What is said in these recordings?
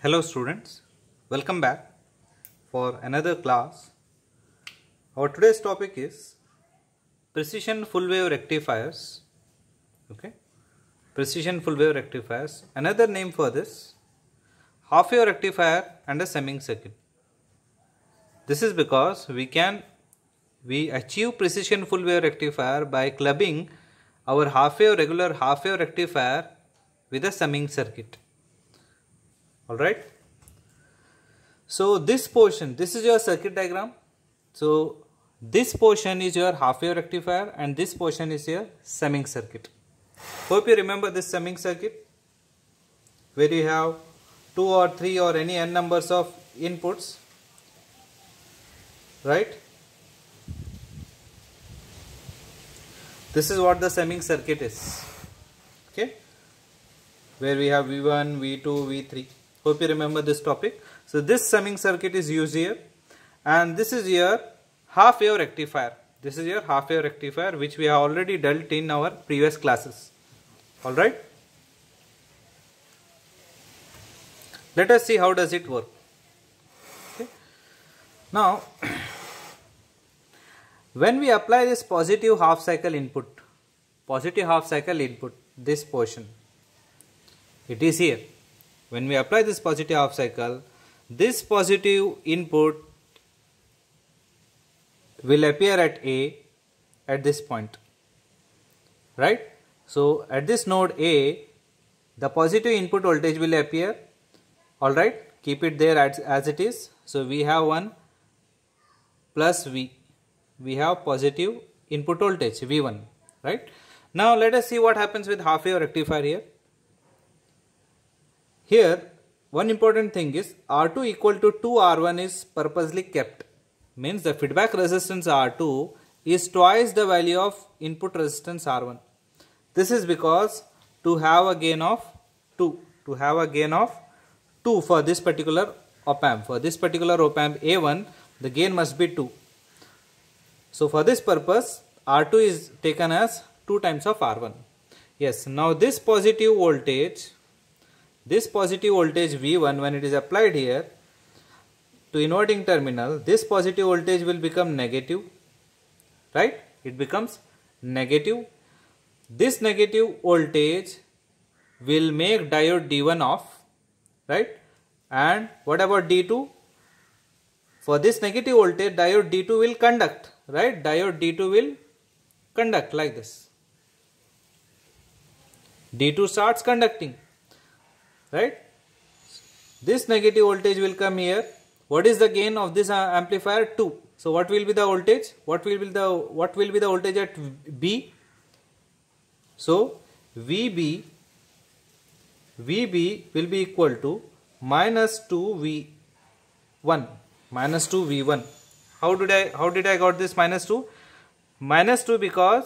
Hello students, welcome back for another class. Our today's topic is precision full wave rectifiers. Okay, precision full wave rectifiers. Another name for this, half wave rectifier and a Summing circuit. This is because we achieve precision full wave rectifier by clubbing our regular half wave rectifier with a Summing circuit. Alright. So this portion, this is your circuit diagram. So this portion is your half wave rectifier and this portion is your Summing circuit. Hope you remember this Summing circuit where you have 2 or 3 or any n numbers of inputs, right? This is what the Summing circuit is, okay, where we have V1, V2, V3. Hope you remember this topic. So this Summing circuit is used here, and this is your half wave rectifier. This is your half wave rectifier which we have already dealt in our previous classes. Alright. Let us see how does it work. Okay. Now when we apply this positive half cycle input, this portion, it is here. When we apply this positive half cycle, this positive input will appear at A at this point, right? So at this node A, the positive input voltage will appear. Alright, keep it there as it is. So we have 1 plus V. We have positive input voltage V1, right? Now let us see what happens with half wave rectifier here. Here one important thing is R2 equal to 2R1 is purposely kept. Means the feedback resistance R2 is twice the value of input resistance R1. This is because to have a gain of 2. For this particular op amp. For this particular op amp A1, the gain must be 2. So for this purpose, R2 is taken as 2 times of R1. Yes, now this positive voltage V1, when it is applied here to inverting terminal, this positive voltage will become negative, right? It becomes negative. This negative voltage will make diode D1 off, right? And what about D2? For this negative voltage, diode D2 will conduct, right? Diode D2 will conduct like this. D2 starts conducting, right? This negative voltage will come here. What is the gain of this amplifier? 2. So what will be the voltage? What will be the voltage at B? So VB will be equal to minus 2V1. How did I got this minus 2? Minus 2 because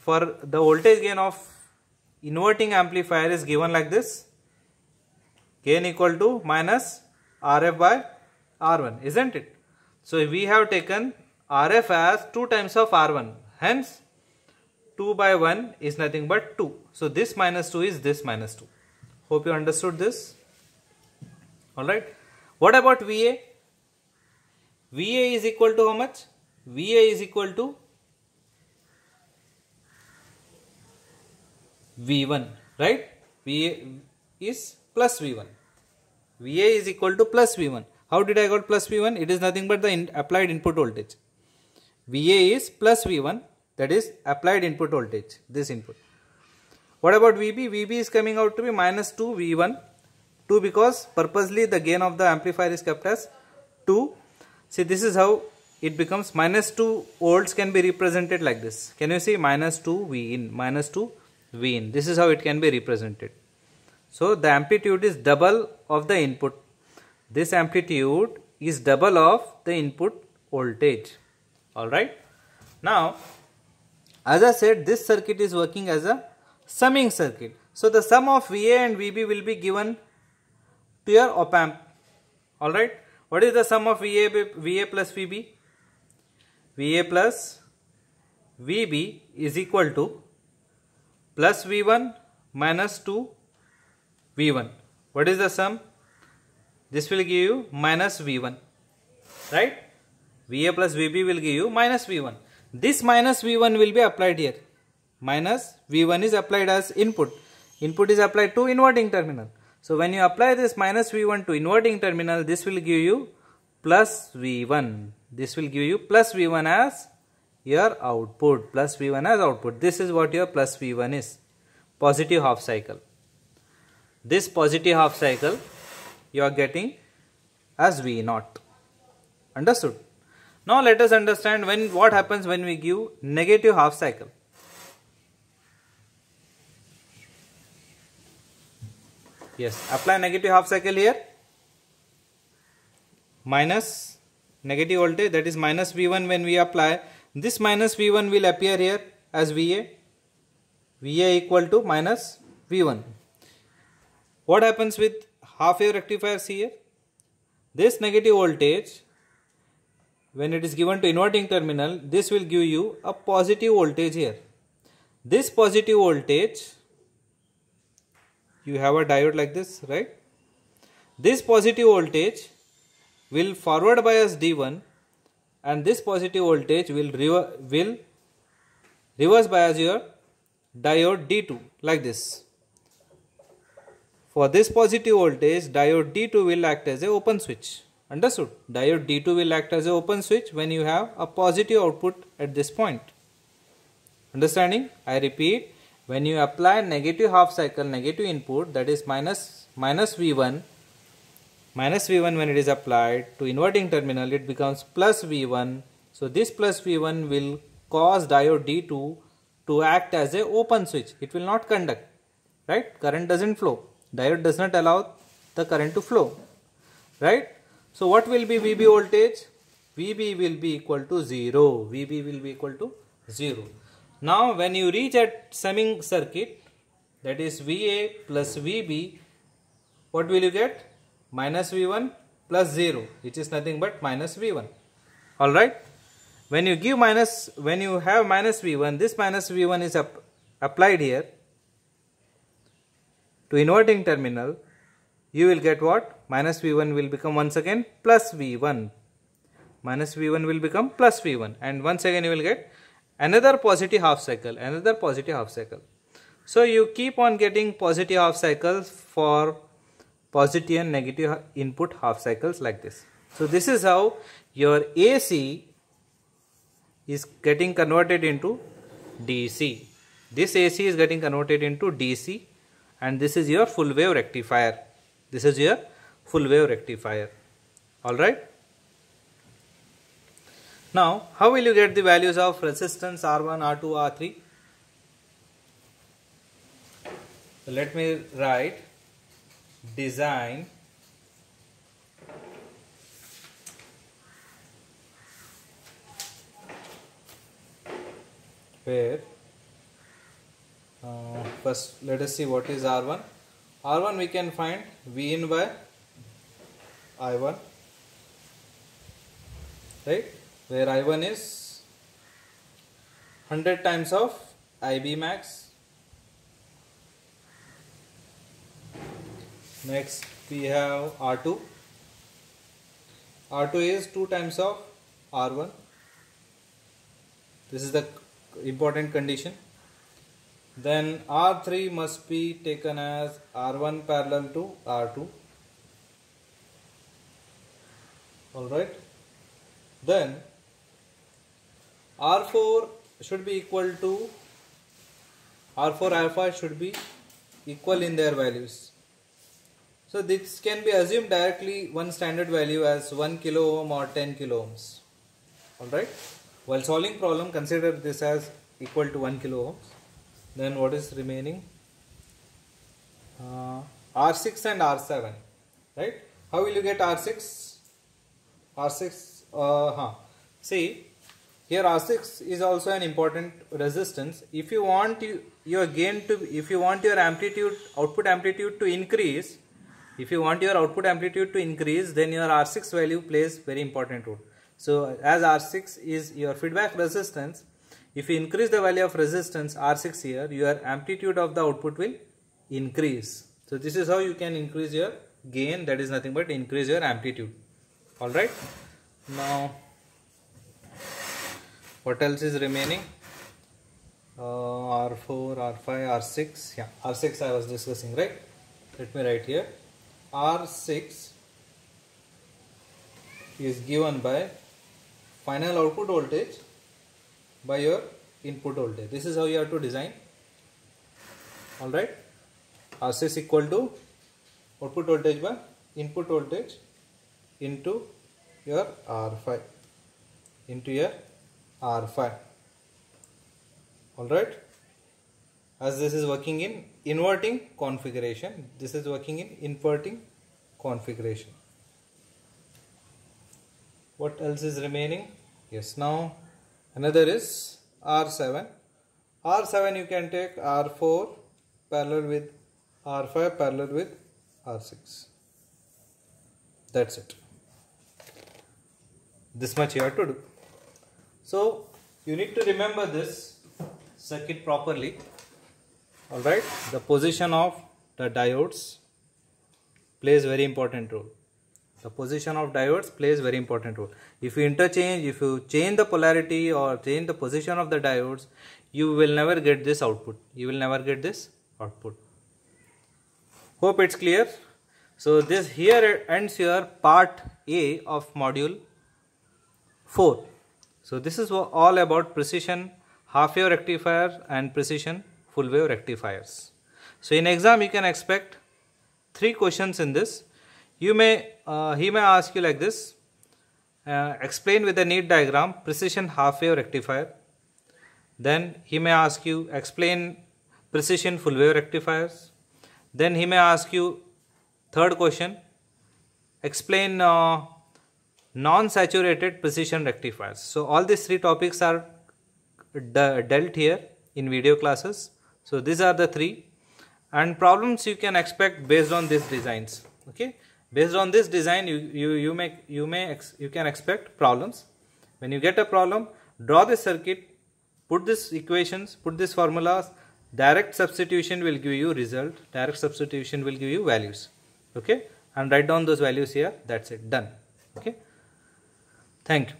for the voltage gain of inverting amplifier is given like this. Gain equal to minus RF by R1, isn't it? So we have taken RF as 2 times of R1. Hence 2 by 1 is nothing but 2. So this minus 2 is this minus 2. Hope you understood this. Alright. What about VA? VA is equal to how much? VA is equal to V1, right? VA is plus V1. VA is equal to plus V1. How did I got plus V1? It is nothing but the applied input voltage. VA is plus V1, that is applied input voltage, this input. What about VB? VB is coming out to be minus 2 V1. 2 because purposely the gain of the amplifier is kept as 2. See, this is how it becomes. Minus 2 volts can be represented like this. Can you see? Minus 2 V in, minus 2 V in. This is how it can be represented. So the amplitude is double of the input. This amplitude is double of the input voltage. Alright. Now, as I said, this circuit is working as a summing circuit. So the sum of VA and VB will be given to your op amp. Alright. What is the sum of VA plus VB? VA plus VB is equal to plus V1 minus 2 V1. What is the sum? This will give you minus V1, right? VA plus VB will give you minus V1. This minus V1 will be applied here. Minus V1 is applied as input. Input is applied to inverting terminal. So when you apply this minus V1 to inverting terminal, this will give you plus V1. This will give you plus V1 as your output. Plus V1 as output. This is what your plus V1 is. Positive half cycle. This positive half cycle you are getting as V0. Understood? Now let us understand what happens when we give negative half cycle. Yes, apply negative half cycle here. Minus negative voltage, that is minus V1 when we apply. This minus V1 will appear here as VA. VA equal to minus V1. What happens with half wave rectifiers here? This negative voltage, when it is given to inverting terminal, this will give you a positive voltage here. This positive voltage, you have a diode like this, right? This positive voltage will forward bias D1 and this positive voltage will reverse bias your diode D2 like this. For this positive voltage, diode D2 will act as an open switch. Understood? Diode D2 will act as an open switch when you have a positive output at this point. Understanding? I repeat. When you apply negative half cycle, negative input, that is minus V1 when it is applied to inverting terminal, it becomes plus V1. So this plus V1 will cause diode D2 to act as an open switch. It will not conduct, right? Current doesn't flow. Diode does not allow the current to flow, right? So what will be VB voltage? VB will be equal to 0. VB will be equal to 0. Now when you reach at summing circuit, that is VA plus VB, what will you get? Minus V1 plus 0, which is nothing but minus V1. Alright? When you have minus V1, this minus V1 is applied here to inverting terminal, you will get what? Minus V1 will become once again plus V1. Minus V1 will become plus V1, and once again you will get another positive half cycle, another positive half cycle. So you keep on getting positive half cycles for positive and negative input half cycles like this. So this is how your AC is getting converted into DC. This AC is getting converted into DC, and this is your full wave rectifier. This is your full wave rectifier. Alright. Now, how will you get the values of resistance R1, R2, R3? So let me write design where first let us see what is R1. R1 we can find V in by I1, right, where I1 is 100 times of IB max. Next we have R2. R2 is 2 times of R1. This is the important condition. Then R3 must be taken as R1 parallel to R2. Alright. Then R4 should be equal to R4 alpha should be equal in their values. So this can be assumed directly one standard value as 1 kilo ohm or 10 kilo ohms. Alright. While solving problem, consider this as equal to 1 kilo ohms. Then what is remaining? R6 and R7. Right. How will you get R6? See, here R6 is also an important resistance. If you want your gain to, if you want your amplitude, output amplitude to increase, then your R6 value plays very important role. So as R6 is your feedback resistance, if you increase the value of resistance R6 here, your amplitude of the output will increase. So this is how you can increase your gain, that is nothing but increase your amplitude. Alright, now what else is remaining? R4, R5, R6, yeah, R6 I was discussing, right? Let me write here. R6 is given by final output voltage by your input voltage. This is how you have to design. Alright, R6 equal to output voltage by input voltage into your R5 into your R5. Alright, as this is working in inverting configuration, this is working in inverting configuration. What else is remaining? Yes, now another is R7. R7 you can take R4 parallel with R5 parallel with R6. That's it. This much you have to do. So you need to remember this circuit properly. Alright, the position of the diodes plays very important role. The position of diodes plays very important role. If you interchange, if you change the polarity or change the position of the diodes, you will never get this output. You will never get this output. Hope it's clear. So this here ends your part A of module 4. So this is all about precision half wave rectifier and precision full wave rectifiers. So in exam you can expect 3 questions in this. He may ask you like this, explain with a neat diagram precision half wave rectifier. Then he may ask you explain precision full wave rectifiers. Then he may ask you third question, explain non-saturated precision rectifiers. So all these 3 topics are dealt here in video classes. So these are the 3, and problems you can expect based on these designs. Okay, based on this design you can expect problems. When you get a problem, draw this circuit, put these equations, put these formulas. Direct substitution will give you result. Direct substitution will give you values. Okay, and write down those values here. That's it, done. Okay, thank you.